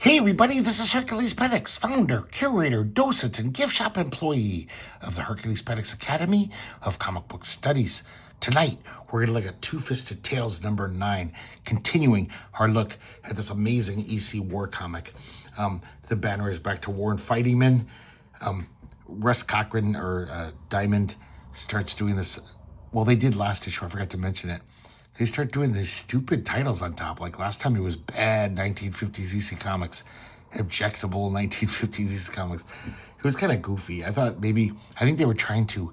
Hey everybody, this is herculespetix, founder, curator, docent, and gift shop employee of the herculespetix Academy of Comic Book Studies. Tonight, we're going to look at Two-Fisted Tales number 9, continuing our look at this amazing EC war comic. The banner is back to War and Fighting Men. Russ Cochran, or Diamond, starts doing this. Well, they did last issue, I forgot to mention it. They start doing these stupid titles on top. Like last time it was bad 1950s EC Comics, objectable 1950s EC Comics. It was kind of goofy. I think they were trying to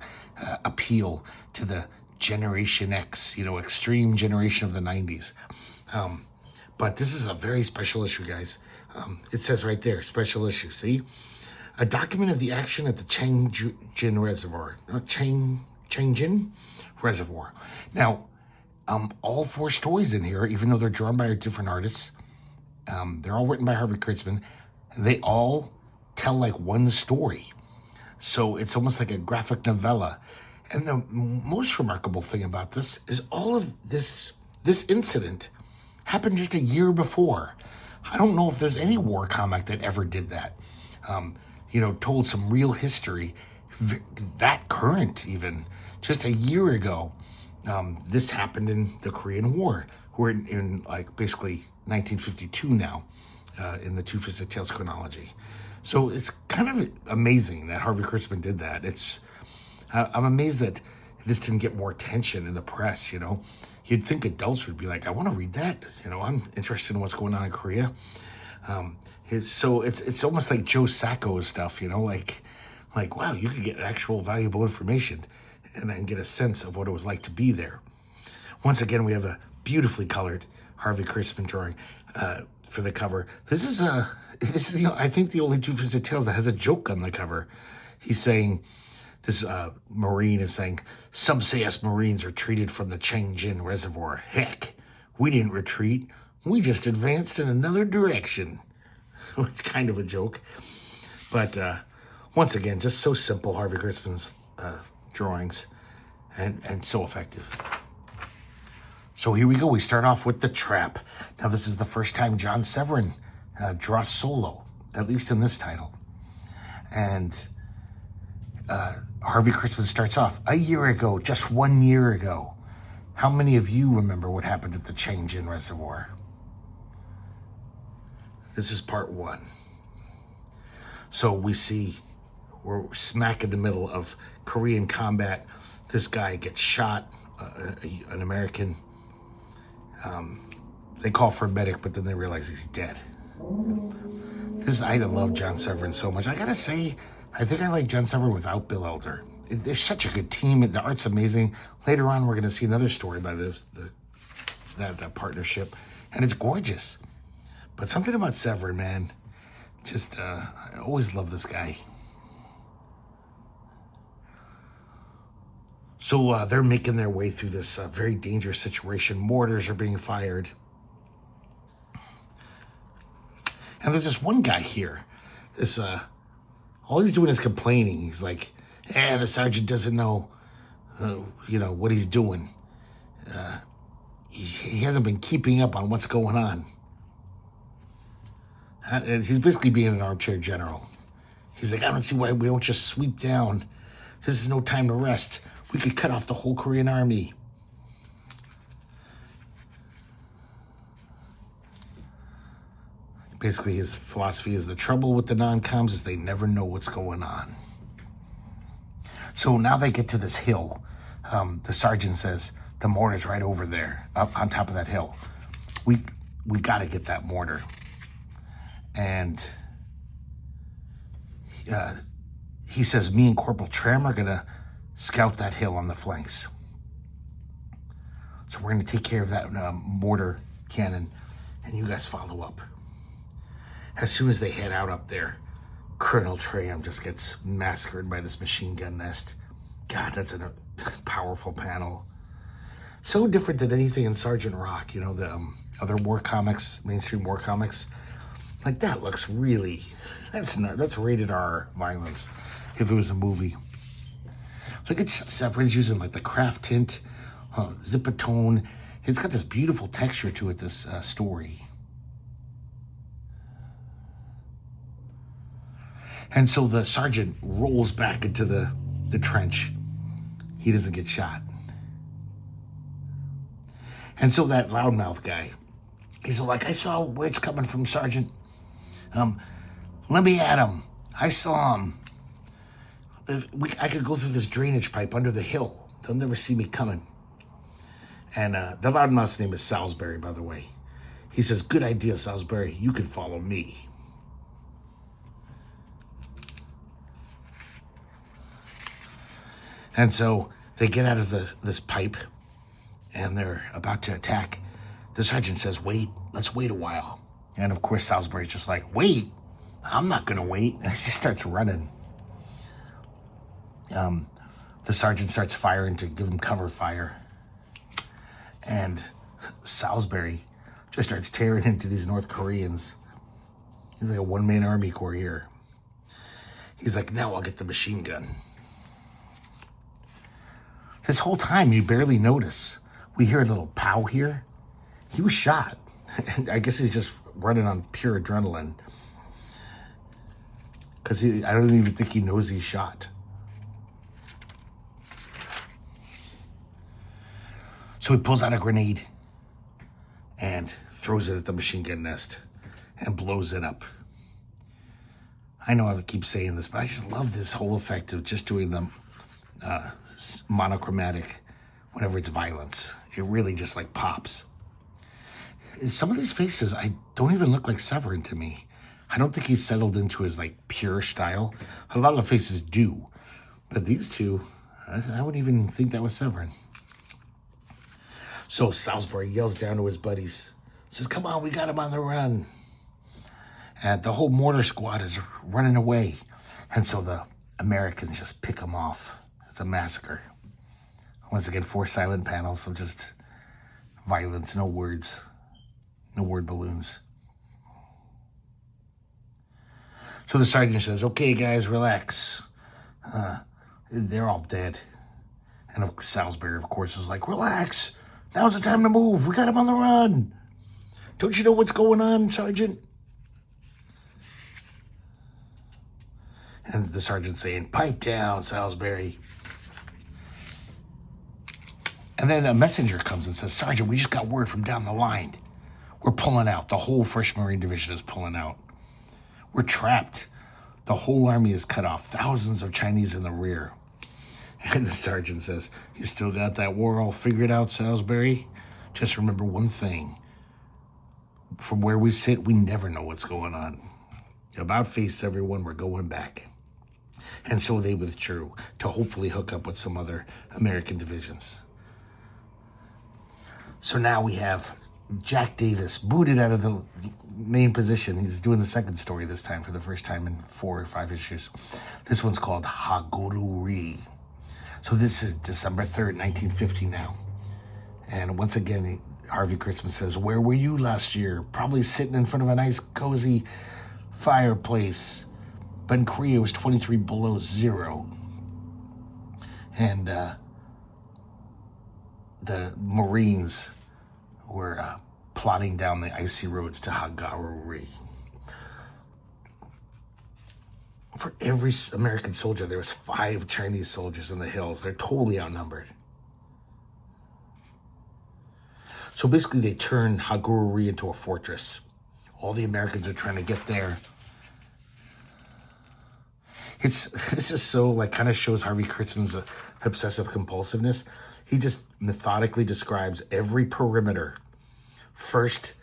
appeal to the Generation X, extreme generation of the 90s. But this is a very special issue, guys. It says right there, special issue, see? A document of the action at the Changjin Reservoir. Changjin Reservoir. Now, all 4 stories in here, even though they're drawn by different artists, they're all written by Harvey Kurtzman. They all tell like one story. So it's almost like a graphic novella. And the most remarkable thing about this is all of this incident happened just a year before. I don't know if there's any war comic that ever did that. Told some real history, that current even, just a year ago. This happened in the Korean War. We're in like basically 1952 now, in the Two-Fisted Tales chronology. So it's kind of amazing that Harvey Kurtzman did that. I'm amazed that this didn't get more attention in the press. You'd think adults would be like, I want to read that. I'm interested in what's going on in Korea. It's almost like Joe Sacco's stuff. Like wow, you could get actual valuable information and then get a sense of what it was like to be there. Once again, we have a beautifully colored Harvey Kurtzman drawing for the cover. This is I think the only Two-Fisted Tales that has a joke on the cover. He's saying, this Marine is saying, some say us Marines retreated from the Changjin Reservoir. Heck, we didn't retreat. We just advanced in another direction. It's kind of a joke. But once again, just so simple, Harvey Kurtzman's drawings, and so effective. So here we go. We start off with The Trap. Now, this is the first time John Severin draws solo, at least in this title. And Harvey Kurtzman starts off, a year ago, just 1 year ago. How many of you remember what happened at the Changjin Reservoir? This is part 1. So we're smack in the middle of Korean combat. This guy gets shot, an American. They call for a medic, but then they realize he's dead. I love John Severin so much. I gotta say, I think I like John Severin without Bill Elder. They're such a good team. The art's amazing. Later on, we're gonna see another story by that partnership, and it's gorgeous. But something about Severin, man, just I always love this guy. So they're making their way through this very dangerous situation. Mortars are being fired. And there's this one guy here. All he's doing is complaining. He's like, the sergeant doesn't know, what he's doing. He hasn't been keeping up on what's going on. And he's basically being an armchair general. He's like, I don't see why we don't just sweep down. This is no time to rest. We could cut off the whole Korean army. Basically, his philosophy is the trouble with the non-coms is they never know what's going on. So now they get to this hill. The sergeant says, the mortar's right over there, up on top of that hill. We got to get that mortar. And he says, me and Corporal Tram are going to scout that hill on the flanks. So we're going to take care of that mortar cannon, and you guys follow up. As soon as they head out up there, Colonel Tram just gets massacred by this machine gun nest. God, that's a powerful panel. So different than anything in Sergeant Rock, the other war comics, mainstream war comics. Like that looks really, that's rated R violence if it was a movie. Look at Severin's using like the craft tint, Zipatone. It's got this beautiful texture to it, this story. And so the sergeant rolls back into the trench. He doesn't get shot. And so that loudmouth guy, he's like, I saw where it's coming from, Sergeant. Let me at him. I saw him. I could go through this drainage pipe under the hill. They'll never see me coming. And the loudmouth's name is Salisbury, by the way. He says, good idea, Salisbury. You can follow me. And so they get out of this pipe, and they're about to attack. The sergeant says, wait, let's wait a while. And of course, Salisbury's just like, wait, I'm not going to wait. And he starts running. The sergeant starts firing to give him cover fire. And Salisbury just starts tearing into these North Koreans. He's like a one-man army corps here. He's like, now I'll get the machine gun. This whole time, you barely notice. We hear a little pow here. He was shot. I guess he's just running on pure adrenaline. Because I don't even think he knows he's shot. So he pulls out a grenade and throws it at the machine gun nest and blows it up. I know I keep saying this, but I just love this whole effect of just doing them monochromatic whenever it's violence. It really just like pops. Some of these faces, I don't even look like Severin to me. I don't think he's settled into his like pure style. A lot of the faces do, but these two, I wouldn't even think that was Severin. So Salisbury yells down to his buddies, says, come on, we got him on the run. And the whole mortar squad is running away. And so the Americans just pick them off. It's a massacre. Once again, 4 silent panels of just violence, no words, no word balloons. So the sergeant says, okay, guys, relax. They're all dead. And Salisbury, of course, is like, relax. Now's the time to move. We got him on the run. Don't you know what's going on, Sergeant? And the sergeant's saying, pipe down, Salisbury. And then a messenger comes and says, Sergeant, we just got word from down the line. We're pulling out. The whole 1st Marine Division is pulling out. We're trapped. The whole army is cut off. Thousands of Chinese in the rear. And the sergeant says, you still got that war all figured out, Salisbury? Just remember one thing. From where we sit, we never know what's going on. About face, everyone, we're going back. And so they withdrew to hopefully hook up with some other American divisions. So now we have Jack Davis booted out of the main position. He's doing the second story this time for the first time in 4 or 5 issues. This one's called Haguru-ri. So this is December 3rd, 1950 now. And once again, Harvey Kurtzman says, where were you last year? Probably sitting in front of a nice, cozy fireplace. But in Korea, it was 23 below zero. And the Marines were plodding down the icy roads to Haguru-ri. For every American soldier, there was 5 Chinese soldiers in the hills. They're totally outnumbered. So basically, they turned Haguru-ri into a fortress. All the Americans are trying to get there. It's just so, like, kind of shows Harvey Kurtzman's obsessive compulsiveness. He just methodically describes every perimeter. First,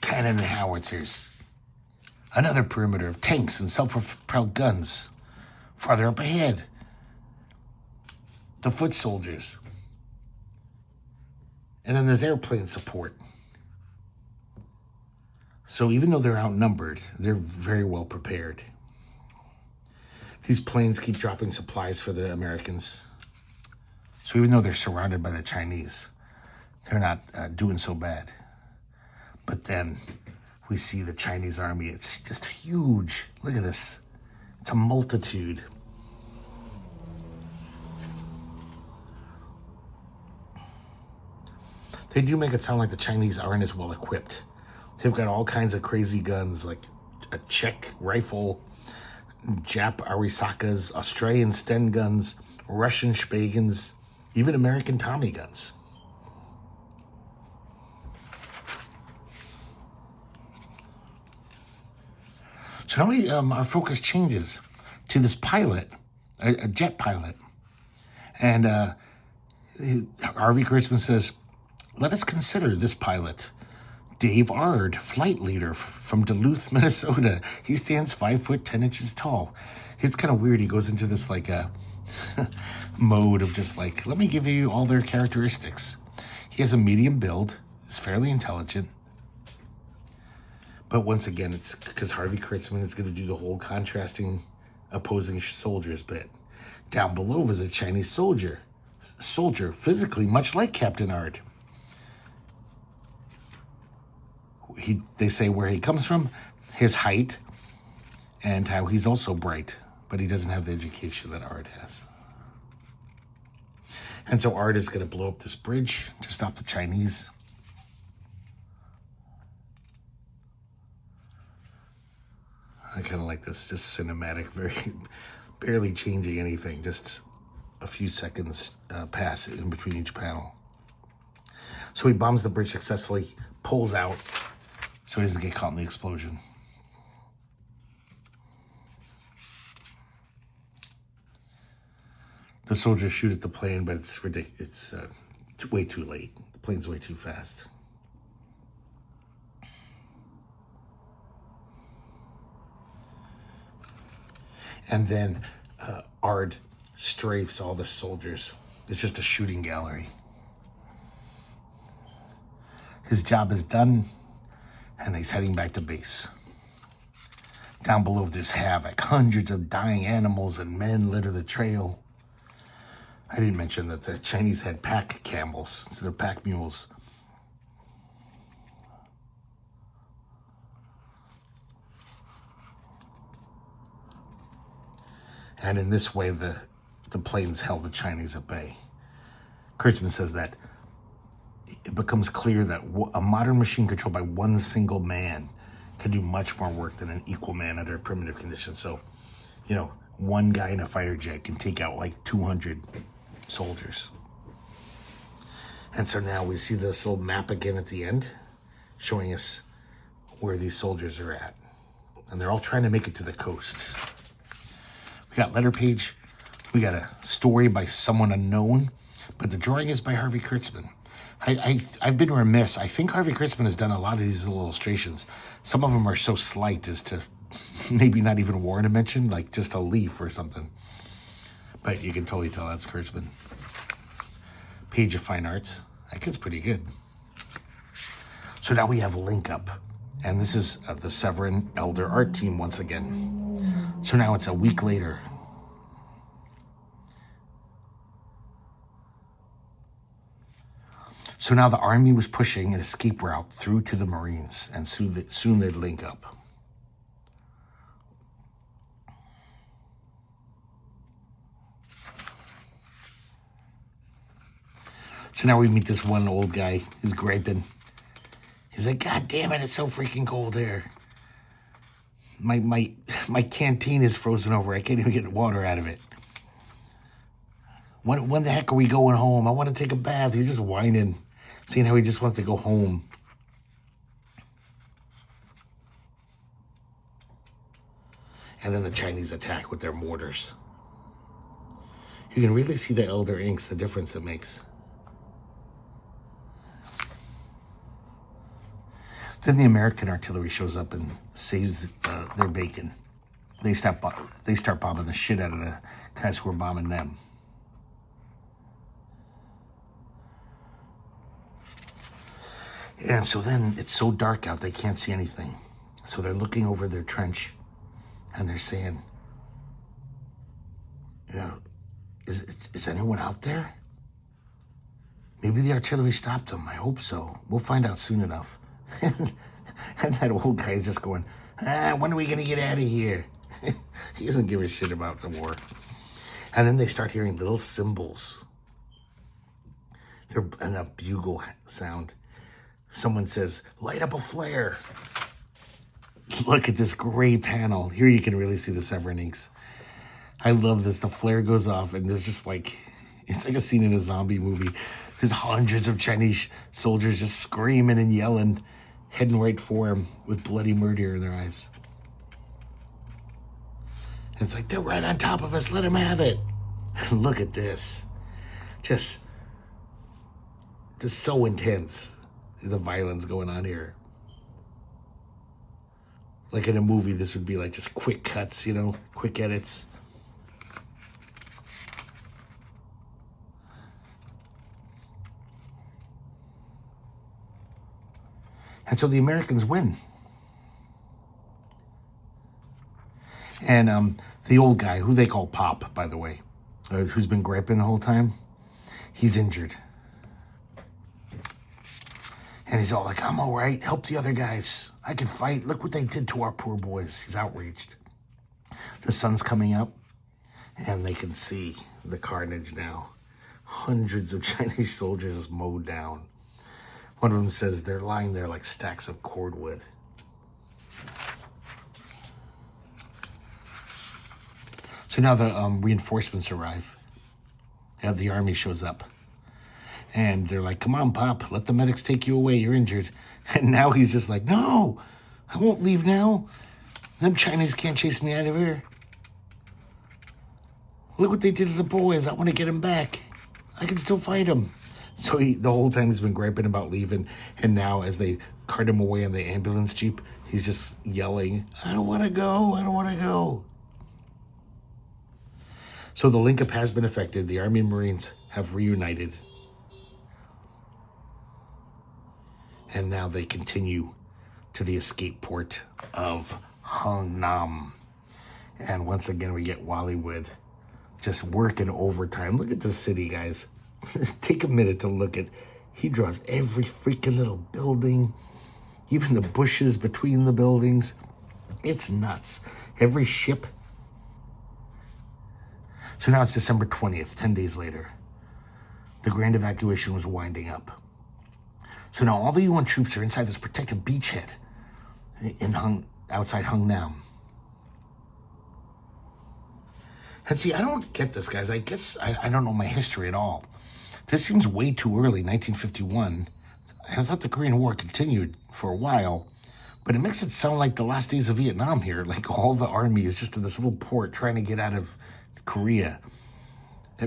cannon and howitzers. Another perimeter of tanks and self-propelled guns. Farther up ahead, the foot soldiers. And then there's airplane support. So even though they're outnumbered, they're very well prepared. These planes keep dropping supplies for the Americans. So even though they're surrounded by the Chinese, they're not doing so bad. But then we see the Chinese army. It's just huge. Look at this. It's a multitude. They do make it sound like the Chinese aren't as well equipped. They've got all kinds of crazy guns, like a Czech rifle, Jap Arisakas, Australian Sten guns, Russian Spagans, even American Tommy guns. So now our focus changes to this pilot, a jet pilot. And Harvey Kurtzman says, let us consider this pilot, Dave Ard, flight leader from Duluth, Minnesota. He stands 5 foot 10 inches tall. It's kind of weird. He goes into this like a mode of just like, let me give you all their characteristics. He has a medium build, is fairly intelligent. But once again, it's because Harvey Kurtzman is going to do the whole contrasting opposing soldiers bit. Down below is a Chinese soldier, physically much like Captain Ard. They say where he comes from, his height, and how he's also bright, but he doesn't have the education that Ard has. And so Ard is going to blow up this bridge to stop the Chinese. I kind of like this, just cinematic, very barely changing anything, just a few seconds pass in between each panel. So he bombs the bridge successfully, pulls out, so he doesn't get caught in the explosion. The soldiers shoot at the plane, but it's ridiculous. It's way too late. The plane's way too fast. And then Ard strafes all the soldiers. It's just a shooting gallery. His job is done, and he's heading back to base. Down below, there's havoc. Hundreds of dying animals and men litter the trail. I didn't mention that the Chinese had pack camels instead of pack mules. And in this way, the planes held the Chinese at bay. Kurtzman says that it becomes clear that a modern machine controlled by one single man can do much more work than an equal man under primitive conditions. So, one guy in a fighter jet can take out like 200 soldiers. And so now we see this little map again at the end, showing us where these soldiers are at. And they're all trying to make it to the coast. We got letter page, we got a story by someone unknown, but the drawing is by Harvey Kurtzman. I've been remiss. I think Harvey Kurtzman has done a lot of these little illustrations. Some of them are so slight as to maybe not even warrant a mention, like just a leaf or something. But you can totally tell that's Kurtzman. Page of Fine Arts. That kid's pretty good. So now we have Link Up. And this is the Severin Elder art team once again. So now it's a week later. So now the army was pushing an escape route through to the Marines, and soon they'd link up. So now we meet this one old guy. He's griping. He's like, God damn it, it's so freaking cold here. My canteen is frozen over. I can't even get water out of it. When the heck are we going home? I want to take a bath. He's just whining, seeing how he just wants to go home. And then the Chinese attack with their mortars. You can really see the Elder inks, the difference it makes. Then the American artillery shows up and saves their bacon. They start bombing the shit out of the guys who are bombing them. And so then it's so dark out they can't see anything. So they're looking over their trench and they're saying, is anyone out there? Maybe the artillery stopped them. I hope so. We'll find out soon enough. And that old guy is just going, when are we going to get out of here? He doesn't give a shit about the war. And then they start hearing little cymbals. And a bugle sound. Someone says, light up a flare. Look at this gray panel. Here you can really see the Severin inks. I love this. The flare goes off and there's just like, it's like a scene in a zombie movie. There's hundreds of Chinese soldiers just screaming and yelling, heading right for him with bloody murder in their eyes. And it's like, they're right on top of us. Let him have it. And look at this. Just so intense, the violence going on here. Like in a movie, this would be like just quick cuts, you know, quick edits. And so the Americans win. And the old guy, who they call Pop, by the way, who's been griping the whole time, he's injured. And he's all like, I'm all right. Help the other guys. I can fight. Look what they did to our poor boys. He's outraged. The sun's coming up, and they can see the carnage now. Hundreds of Chinese soldiers mowed down. One of them says they're lying there like stacks of cordwood. So now the reinforcements arrive. And the army shows up. And they're like, come on, Pop, let the medics take you away. You're injured. And now he's just like, no, I won't leave now. Them Chinese can't chase me out of here. Look what they did to the boys. I want to get them back. I can still fight them. So the whole time he's been griping about leaving. And now as they cart him away in the ambulance jeep, he's just yelling, I don't want to go. I don't want to go. So the link-up has been effected. The Army and Marines have reunited. And now they continue to the escape port of Hungnam. And once again, we get Wallywood just working overtime. Look at the city, guys. Take a minute to look at. He draws every freaking little building, even the bushes between the buildings. It's nuts. Every ship. So now it's December 20th, 10 days later. The grand evacuation was winding up. So now all the UN troops are inside this protected beachhead outside Hungnam. And see, I don't get this, guys. I guess I don't know my history at all. This seems way too early, 1951. I thought the Korean War continued for a while, but it makes it sound like the last days of Vietnam here. Like all the army is just in this little port trying to get out of Korea.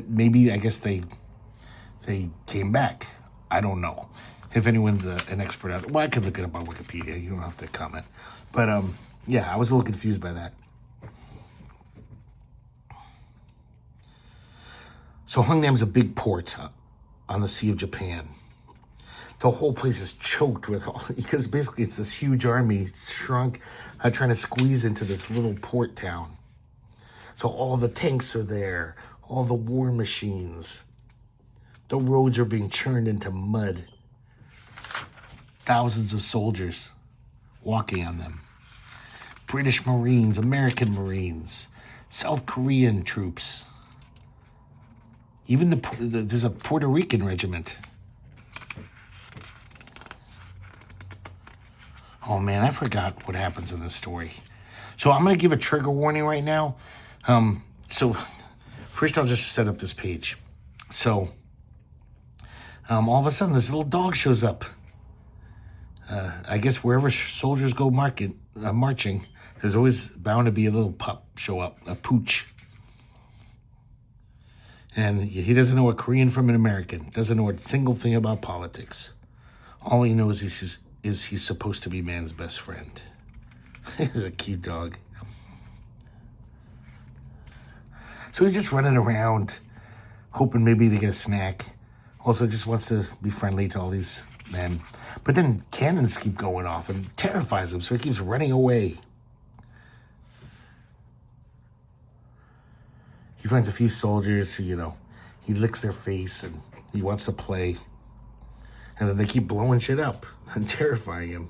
Maybe, I guess they came back. I don't know. If anyone's an expert out there, well, I could look it up on Wikipedia. You don't have to comment. But, yeah, I was a little confused by that. So Hungnam's a big port on the Sea of Japan. The whole place is choked with, because basically it's this huge army shrunk, trying to squeeze into this little port town. So all the tanks are there, all the war machines. The roads are being churned into mud. Thousands of soldiers walking on them. British Marines, American Marines, South Korean troops. Even there's a Puerto Rican regiment. Oh man, I forgot what happens in this story. So I'm going to give a trigger warning right now. So first I'll just set up this page. So all of a sudden this little dog shows up. I guess wherever soldiers go marching, there's always bound to be a little pup show up, a pooch. And he doesn't know a Korean from an American, doesn't know a single thing about politics. All he knows is he's supposed to be man's best friend. He's a cute dog. So he's just running around, hoping maybe to get a snack. Also just wants to be friendly to all these men. But then cannons keep going off and terrifies him, so he keeps running away. He finds a few soldiers who, he licks their face and he wants to play. And then they keep blowing shit up and terrifying him.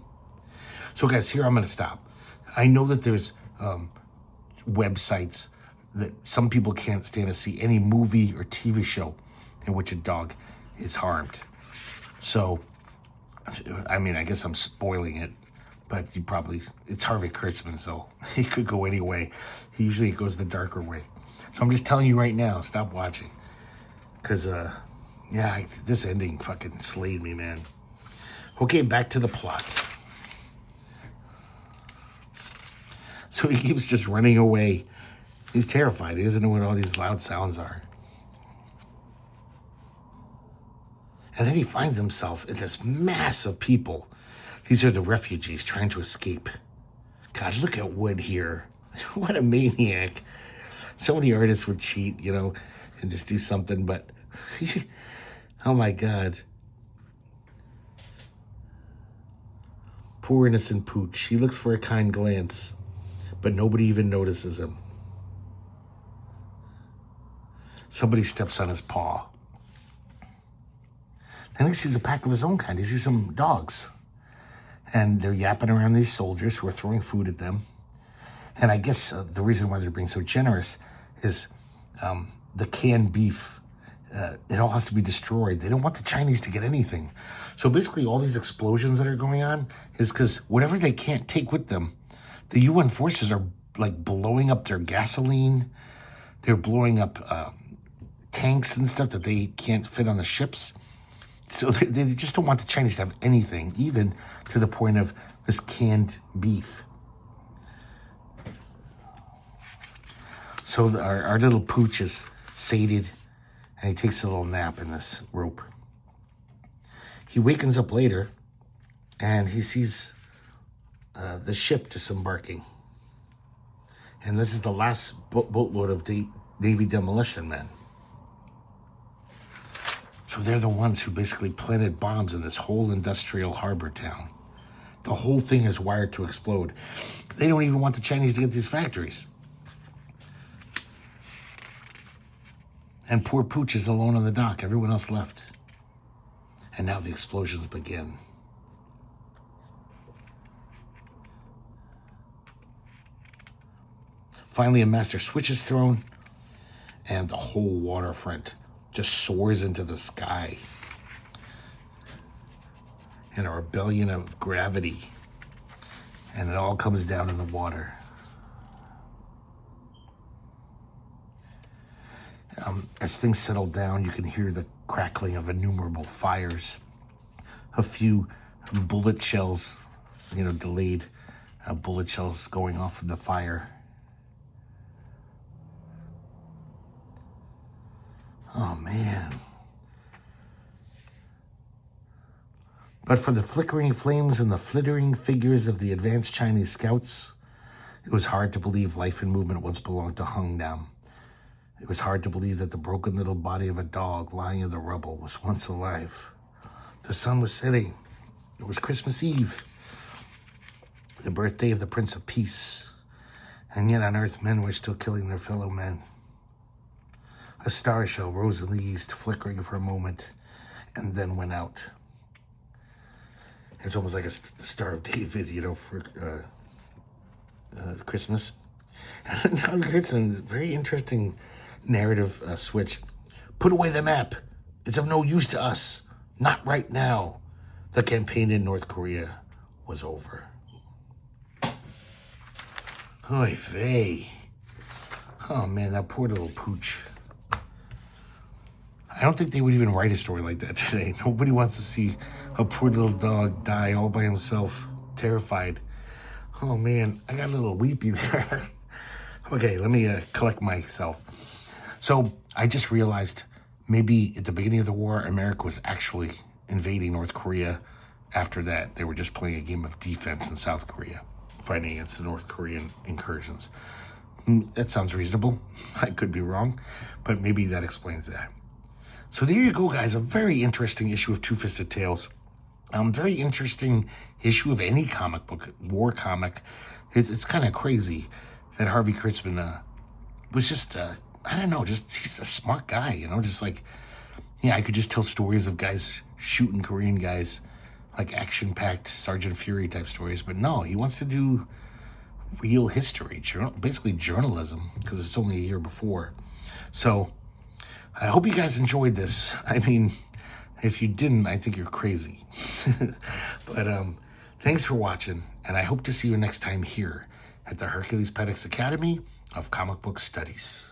So guys, here I'm going to stop. I know that there's websites that some people can't stand to see any movie or TV show in which a dog is harmed. So, I mean, I guess I'm spoiling it, But it's Harvey Kurtzman, so he could go any way. He usually goes the darker way. So I'm just telling you right now, stop watching. Because, this ending fucking slayed me, man. Okay, back to the plot. So he keeps just running away. He's terrified. He doesn't know what all these loud sounds are. And then he finds himself in this mass of people. These are the refugees trying to escape. God, look at Wood here. What a maniac. So many artists would cheat, and just do something, but oh my God. Poor innocent Pooch. He looks for a kind glance, but nobody even notices him. Somebody steps on his paw. Then he sees a pack of his own kind. He sees some dogs. And they're yapping around these soldiers who are throwing food at them. And I guess the reason why they're being so generous is the canned beef. It all has to be destroyed. They don't want the Chinese to get anything. So basically all these explosions that are going on is because whatever they can't take with them, the UN forces are like blowing up their gasoline. They're blowing up tanks and stuff that they can't fit on the ships. So they just don't want the Chinese to have anything, even to the point of this canned beef. So our little Pooch is sated, and he takes a little nap in this rope. He wakens up later, and he sees the ship disembarking. And this is the last boatload of the Navy demolition men. So they're the ones who basically planted bombs in this whole industrial harbor town. The whole thing is wired to explode. They don't even want the Chinese to get these factories. And poor Pooch is alone on the dock. Everyone else left. And now the explosions begin. Finally, a master switch is thrown, and the whole waterfront just soars into the sky in a rebellion of gravity, and it all comes down in the water. As things settle down, you can hear the crackling of innumerable fires. A few bullet shells, delayed bullet shells going off from the fire. Oh, man. But for the flickering flames and the flittering figures of the advanced Chinese scouts, it was hard to believe life and movement once belonged to Hungdam. It was hard to believe that the broken little body of a dog lying in the rubble was once alive. The sun was setting. It was Christmas Eve, the birthday of the Prince of Peace. And yet on Earth, men were still killing their fellow men. A star shell rose in the east, flickering for a moment, and then went out. It's almost like the Star of David, for Christmas. Now it's a very interesting narrative switch. Put away the map. It's of no use to us. Not right now. The campaign in North Korea was over. Oy vey. Oh man, that poor little Pooch. I don't think they would even write a story like that today. Nobody wants to see a poor little dog die all by himself, terrified. Oh man, I got a little weepy there. Okay, let me collect myself. So I just realized maybe at the beginning of the war, America was actually invading North Korea. After that, they were just playing a game of defense in South Korea, fighting against the North Korean incursions. That sounds reasonable. I could be wrong, but maybe that explains that. So there you go, guys. A very interesting issue of Two-Fisted Tales. Very interesting issue of any comic book, war comic. It's kind of crazy that Harvey Kurtzman was just, I don't know, he's a smart guy, I could just tell stories of guys shooting Korean guys, like action-packed Sergeant Fury type stories. But no, he wants to do real history, basically journalism, because it's only a year before. So I hope you guys enjoyed this. I mean, if you didn't, I think you're crazy. But Thanks for watching, and I hope to see you next time here at the Herculespetix Academy of Comic Book Studies.